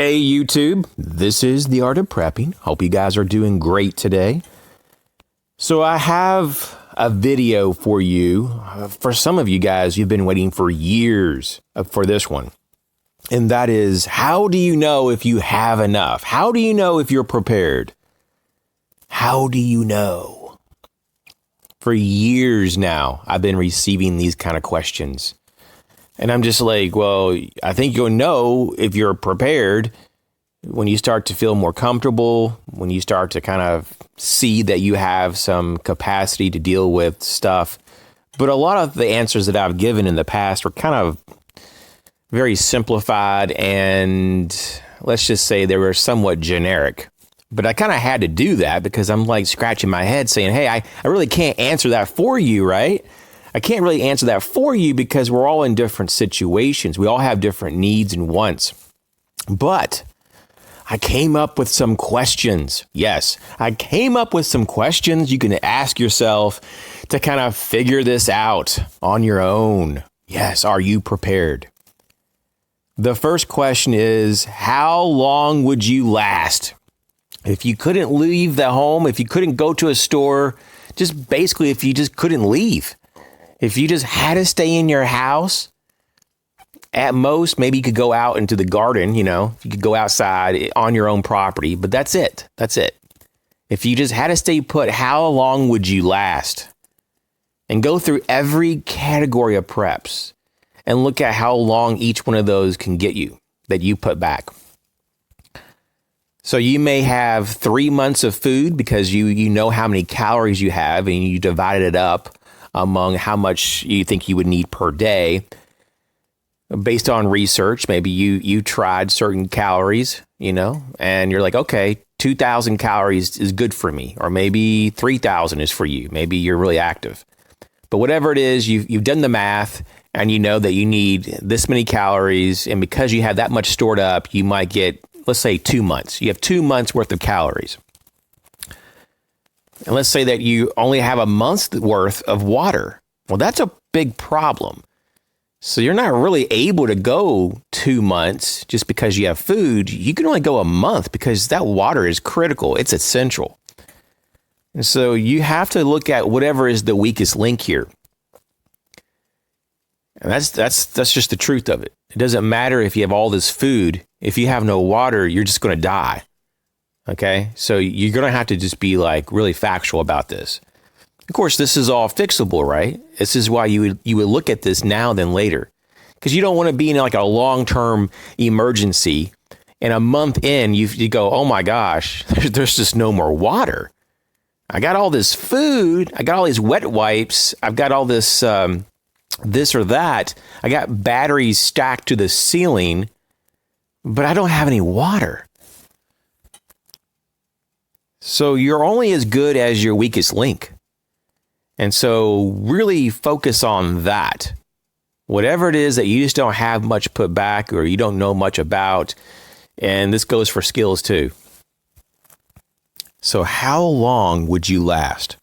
Hey YouTube, this is The Art of Prepping. Hope you guys are doing great today. So I have a video for you. For some of you guys, you've been waiting for years for this one. And that is, how do you know if you have enough? How do you know if you're prepared? How do you know? For years now, I've been receiving these kind of questions. And I'm just like, well, I think you'll know if you're prepared when you start to feel more comfortable, when you start to kind of see that you have some capacity to deal with stuff. But a lot of the answers that I've given in the past are kind of very simplified, and let's just say they were somewhat generic. But I kind of had to do that because I'm like scratching my head saying, hey, I really can't answer that for you, right? I can't really answer that for you because we're all in different situations. We all have different needs and wants. But I came up with some questions. Yes, I came up with some questions you can ask yourself to kind of figure this out on your own. Yes, are you prepared? The first question is, how long would you last? If you couldn't leave the home, if you couldn't go to a store, just basically if you just couldn't leave. If you just had to stay in your house, at most, maybe you could go out into the garden, you could go outside on your own property, but that's it. That's it. If you just had to stay put, how long would you last? And go through every category of preps and look at how long each one of those can get you that you put back. So you may have 3 months of food because you know how many calories you have and you divided it up among how much you think you would need per day. Based on research, maybe you tried certain calories, and you're like, okay, 2,000 calories is good for me, or maybe 3,000 is for you. Maybe you're really active. But whatever it is, you've done the math, and you know that you need this many calories, and because you have that much stored up, you might get, let's say, 2 months. You have 2 months worth of calories. And let's say that you only have a month's worth of water. Well, that's a big problem. So you're not really able to go 2 months just because you have food. You can only go a month because that water is critical. It's essential. And so you have to look at whatever is the weakest link here. And that's just the truth of it. It doesn't matter if you have all this food. If you have no water, you're just going to die. Okay, so you're going to have to just be like really factual about this. Of course, this is all fixable, right? This is why you would look at this now than later, because you don't want to be in like a long-term emergency. And a month in, you go, oh my gosh, there's just no more water. I got all this food. I got all these wet wipes. I've got all this this or that. I got batteries stacked to the ceiling, but I don't have any water. So you're only as good as your weakest link. And so really focus on that. Whatever it is that you just don't have much put back or you don't know much about, and this goes for skills too. So how long would you last?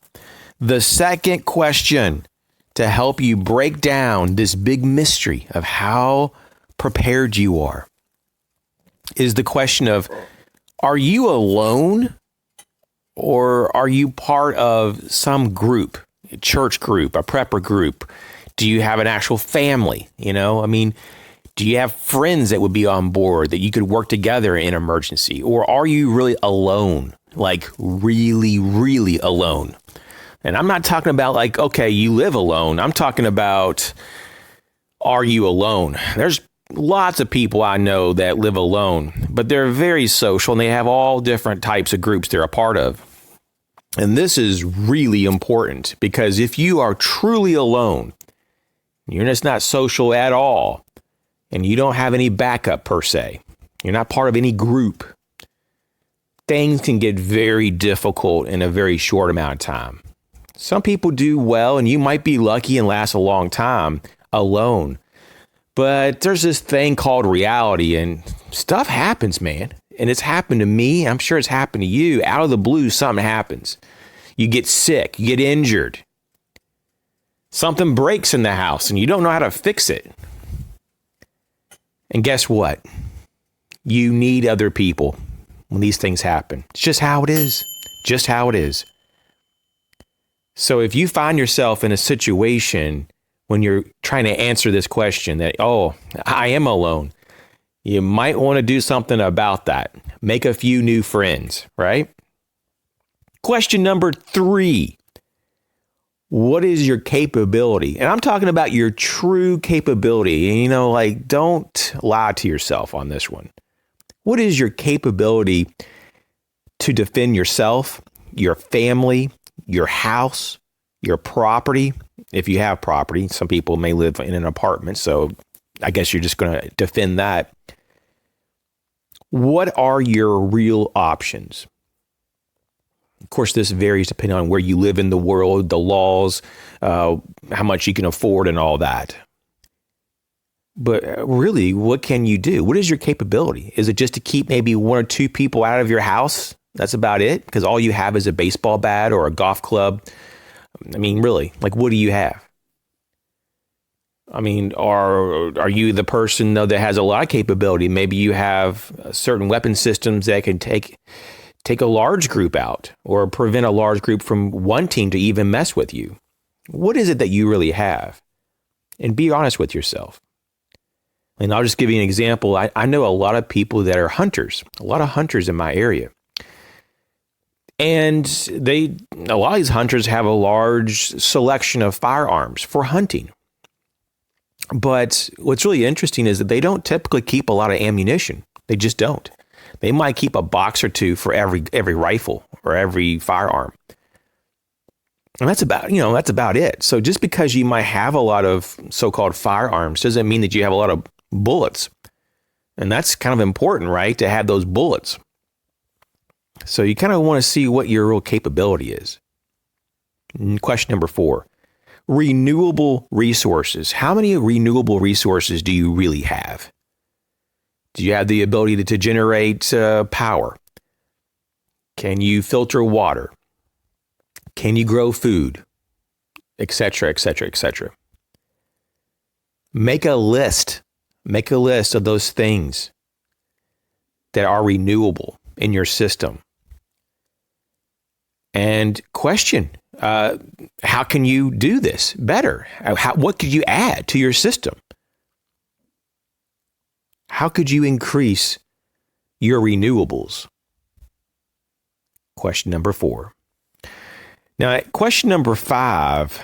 The second question to help you break down this big mystery of how prepared you are is the question of, are you alone? Or are you part of some group, a church group, a prepper group? Do you have an actual family? Do you have friends that would be on board that you could work together in emergency? Or are you really alone? Like really, really alone? And I'm not talking about like, okay, you live alone. I'm talking about, are you alone? There's lots of people I know that live alone, but they're very social and they have all different types of groups they're a part of. And this is really important because if you are truly alone, you're just not social at all, and you don't have any backup per se, you're not part of any group, things can get very difficult in a very short amount of time. Some people do well, and you might be lucky and last a long time alone. But there's this thing called reality, and stuff happens, man. And it's happened to me. I'm sure it's happened to you. Out of the blue, something happens. You get sick. You get injured. Something breaks in the house, and you don't know how to fix it. And guess what? You need other people when these things happen. It's just how it is. Just how it is. So if you find yourself in a situation when you're trying to answer this question that, oh, I am alone, you might want to do something about that. Make a few new friends, right? Question number 3. What is your capability? And I'm talking about your true capability. Don't lie to yourself on this one. What is your capability to defend yourself, your family, your house, your property? If you have property, some people may live in an apartment, so I guess you're just going to defend that. What are your real options? Of course, this varies depending on where you live in the world, the laws, how much you can afford and all that. But really, what can you do? What is your capability? Is it just to keep maybe 1 or 2 people out of your house? That's about it? Because all you have is a baseball bat or a golf club? I mean, really, what do you have? I mean, are you the person, though, that has a lot of capability? Maybe you have certain weapon systems that can take a large group out or prevent a large group from wanting to even mess with you. What is it that you really have? And be honest with yourself. And I'll just give you an example. I know a lot of people that are hunters, a lot of hunters in my area. And a lot of these hunters have a large selection of firearms for hunting. But what's really interesting is that they don't typically keep a lot of ammunition. They just don't. They might keep a box or 2 for every rifle or every firearm. And that's about it. So just because you might have a lot of so-called firearms doesn't mean that you have a lot of bullets. And that's kind of important, right? To have those bullets. So you kind of want to see what your real capability is. Question number 4. Renewable resources. How many renewable resources do you really have? Do you have the ability to generate power? Can you filter water? Can you grow food? Etc., etc., etc. Make a list. Make a list of those things that are renewable in your system. And question, how can you do this better? What could you add to your system? How could you increase your renewables? Question number 4. Now, question number 5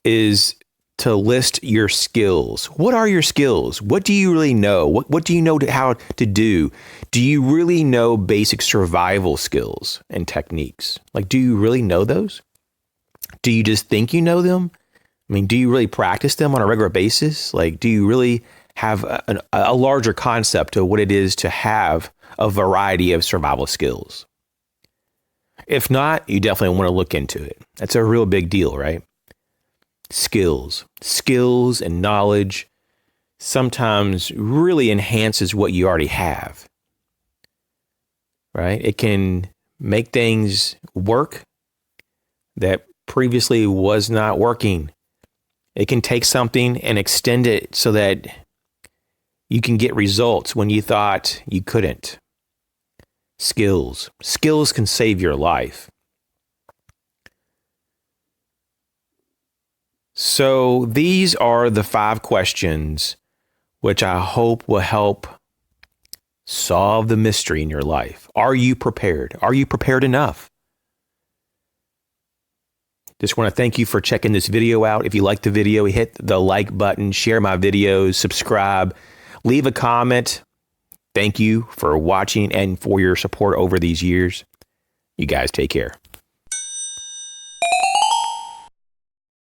is to list your skills. What are your skills? What do you really know? What do you know how to do? Do you really know basic survival skills and techniques? Do you really know those? Do you just think you know them? I mean, do you really practice them on a regular basis? Do you really have a larger concept of what it is to have a variety of survival skills? If not, you definitely want to look into it. That's a real big deal, right? Skills and knowledge sometimes really enhances what you already have, right? It can make things work that previously was not working. It can take something and extend it so that you can get results when you thought you couldn't. Skills can save your life. So these are the 5 questions which I hope will help solve the mystery in your life. Are you prepared? Are you prepared enough? Just want to thank you for checking this video out. If you like the video, hit the like button, share my videos, subscribe, leave a comment. Thank you for watching and for your support over these years. You guys take care.